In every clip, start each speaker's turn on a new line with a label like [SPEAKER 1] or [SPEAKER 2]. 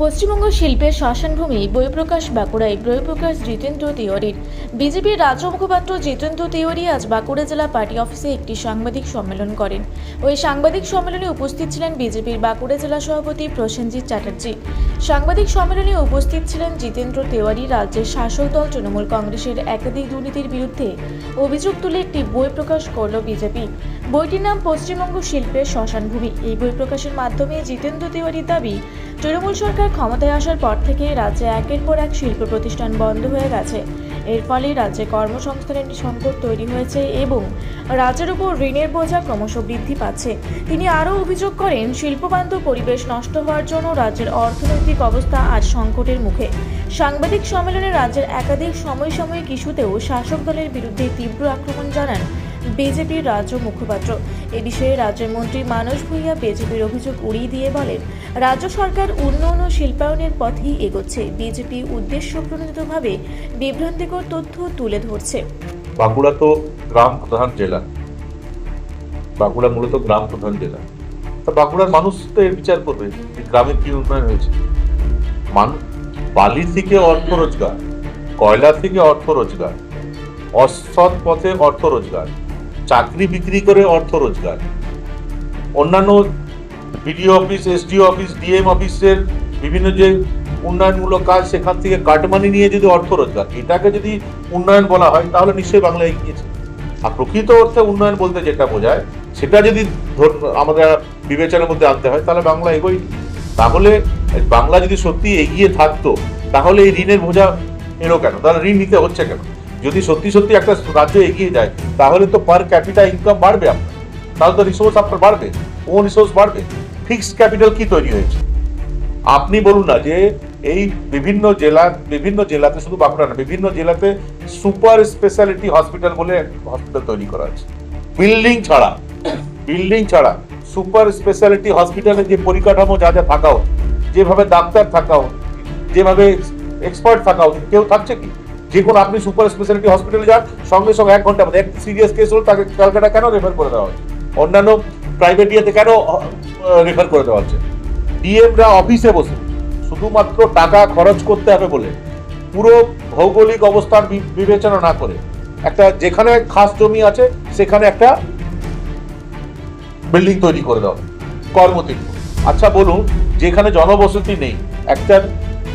[SPEAKER 1] পশ্চিমবঙ্গ শিল্পের শ্মশানভূমি বইপ্রকাশ বাঁকুড়ায় বইপ্রকাশ জিতেন্দ্র তিওয়ারির। বিজেপির রাজ্য মুখপাত্র জিতেন্দ্র তিওয়ারি আজ বাঁকুড়া জেলা পার্টি অফিসে একটি সাংবাদিক সম্মেলন করেন। ওই সাংবাদিক সম্মেলনে উপস্থিত ছিলেন বিজেপির বাঁকুড়া জেলা সভাপতি প্রসেনজিৎ চ্যাটার্জি। সাংবাদিক সম্মেলনে উপস্থিত ছিলেন জিতেন্দ্র তিওয়ারি রাজ্যের শাসক দল তৃণমূল কংগ্রেসের একাধিক দুর্নীতির বিরুদ্ধে অভিযোগ তুলে একটি বই প্রকাশ করল বিজেপি। বইটির নাম পশ্চিমবঙ্গ শিল্পের শ্মশানভূমি। এই বই প্রকাশের মাধ্যমে জিতেন্দ্র তিওয়ারির দাবি, তৃণমূল সরকার ক্ষমতায় আসার পর থেকে রাজ্যে একের পর এক শিল্প প্রতিষ্ঠান বন্ধ হয়ে গেছে। এর ফলে রাজ্যে কর্মসংস্থানের সংকট তৈরি হয়েছে এবং রাজ্যের উপর ঋণের বোঝা ক্রমশ বৃদ্ধি পাচ্ছে। তিনি আরও অভিযোগ করেন, শিল্পবান্ধব পরিবেশ নষ্ট হওয়ার জন্য রাজ্যের অর্থনৈতিক অবস্থা আজ সংকটের মুখে। সাংবাদিক সম্মেলনে রাজ্যের একাধিক সমসাময়িক ইস্যুতেও শাসক দলের বিরুদ্ধে তীব্র আক্রমণ জানান বিজেপির রাজ্য মুখপাত্র। এ বিষয়ে রাজ্যের মন্ত্রী মানস ভূঁইয়া বিজেপির অভিযোগ উড়িয়ে দিয়ে বলেন, রাজ্য সরকার উন্নয়ন ও শিল্পায়নের পথেই এগোচ্ছে। বিজেপি উদ্দেশ্যপ্রণোদিতভাবে বিভ্রান্তিকর তথ্য তুলে ধরছে।
[SPEAKER 2] বাঁকুড়া তো গ্রাম প্রধান জেলা, বাঁকুড়া মূলত গ্রাম প্রধান জেলা। তা বাঁকুড়ার মানুষ তো এর বিচার করবে গ্রামে কি উন্নয়ন হয়েছে। বালি থেকে অর্থ রোজগার, কয়লা থেকে অর্থ রোজগার, অসৎ পথে অর্থ রোজগার, চাকরি বিক্রি করে অর্থ রোজগার, অন্যান্য BDO office, SDO office, DM অফিসের বিভিন্ন যে উন্নয়নমূলক কাজ সেখান থেকে কাটমানি নিয়ে যদি অর্থ রোজগার, এটাকে যদি উন্নয়ন বলা হয় তাহলে নিশ্চয়ই বাংলা এগিয়েছে। আর প্রকৃত অর্থে উন্নয়ন বলতে যেটা বোঝায় সেটা যদি আমাদের বিবেচনার মধ্যে আনতে হয় তাহলে বাংলা এগোয়নি। তাহলে বাংলা যদি সত্যি এগিয়ে থাকতো তাহলে এই ঋণের বোঝা এলো কেন, তাহলে ঋণ নিতে হচ্ছে কেন? যদি সত্যি সত্যি একটা রাজ্য এগিয়ে যায় তাহলে তো পার ক্যাপিটা ইনকাম বাড়বে আপনার, তাহলে তো রিসোর্স আপনার বাড়বে, ওন রিসোর্স বাড়বে। ফিক্সড ক্যাপিটাল কি তৈরি হয়েছে আপনি বলুন না। যে এই বিভিন্ন জেলাতে, শুধু বাঁকুড়া না, বিভিন্ন জেলাতে সুপার স্পেশালিটি হসপিটাল বলে হসপিটাল তৈরি করা আছে। বিল্ডিং ছাড়া সুপার স্পেশালিটি হসপিটালে যে পরিকাঠামো যা যা থাকা উচিত, যেভাবে ডাক্তার থাকা উচিত, যেভাবে এক্সপার্ট থাকা উচিত, কেউ থাকছে কি? যে কোনো আপনি সুপার স্পেশালিটি হসপিটালে যান, সঙ্গে সঙ্গে 1 ঘন্টার মধ্যে, এক সিরিয়াস কেস হলো তাকে ক্যালকাটা কেন রেফার করে দেওয়া হচ্ছে, অন্যান্য প্রাইভেট ইয়েতে কেন রেফার করে দেওয়া হচ্ছে? ডিএমরা অফিসে বসে শুধুমাত্র টাকা খরচ করতে হবে বলে পুরো ভৌগোলিক অবস্থান বিবেচনা না করে একটা যেখানে খাস জমি আছে সেখানে একটা বিল্ডিং তৈরি করে দেওয়া কর্মতীর্থ। আচ্ছা বলুন, যেখানে জনবসতি নেই, একটা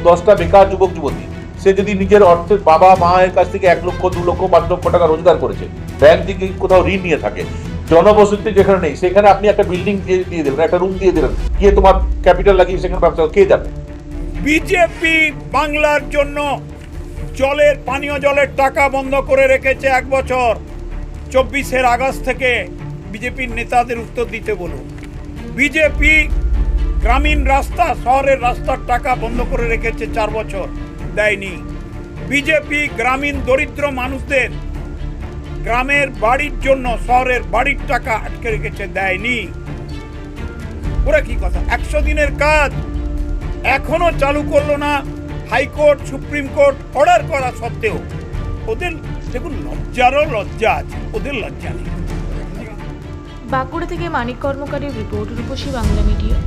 [SPEAKER 2] 10টা বেকার যুবক যুবতী, সে যদি নিজের অর্থের বাবা মায়ের কাছ থেকে 1 লক্ষ 2 লক্ষ 5 লক্ষ টাকা রোজগার করেছে, ব্যাংক থেকে কোথাও ঋণ নিয়ে থাকে, জনবসতি যেখানে নেই সেখানে আপনি একটা বিল্ডিং দিয়ে দেবেন, একটা রুম দিয়ে দিলেন, গিয়ে তোমার ক্যাপিটাল লাগিয়ে সেখানে ব্যবসা, কে যাবে?
[SPEAKER 3] বিজেপি বাংলার জন্য পানীয় জলের টাকা বন্ধ করে রেখেছে 1 বছর। 24 আগস্ট থেকে বিজেপির নেতাদের উত্তর দিতে বলুন। বিজেপি গ্রামীণ রাস্তা, শহরের রাস্তার টাকা বন্ধ করে রেখেছে 4 বছর, দেয়নি। বিজেপি গ্রামীণ দরিদ্র মানুষদের গ্রামের বাড়ির জন্য শহরের বাড়ির টাকা আটকে রেখেছে, দেয়নি। ওরা কি কথা, 100 দিনের কাজ এখনো চালু করলো না। হাইকোর্ট, সুপ্রিম কোর্ট অর্ডার করা সত্ত্বেও ওদের দেখুন লজ্জারও লজ্জা আছে, ওদের লজ্জা নেই।
[SPEAKER 1] বাঁকুড়া থেকে মানিক কর্মকারের রিপোর্ট, রূপসী বাংলা মিডিয়া।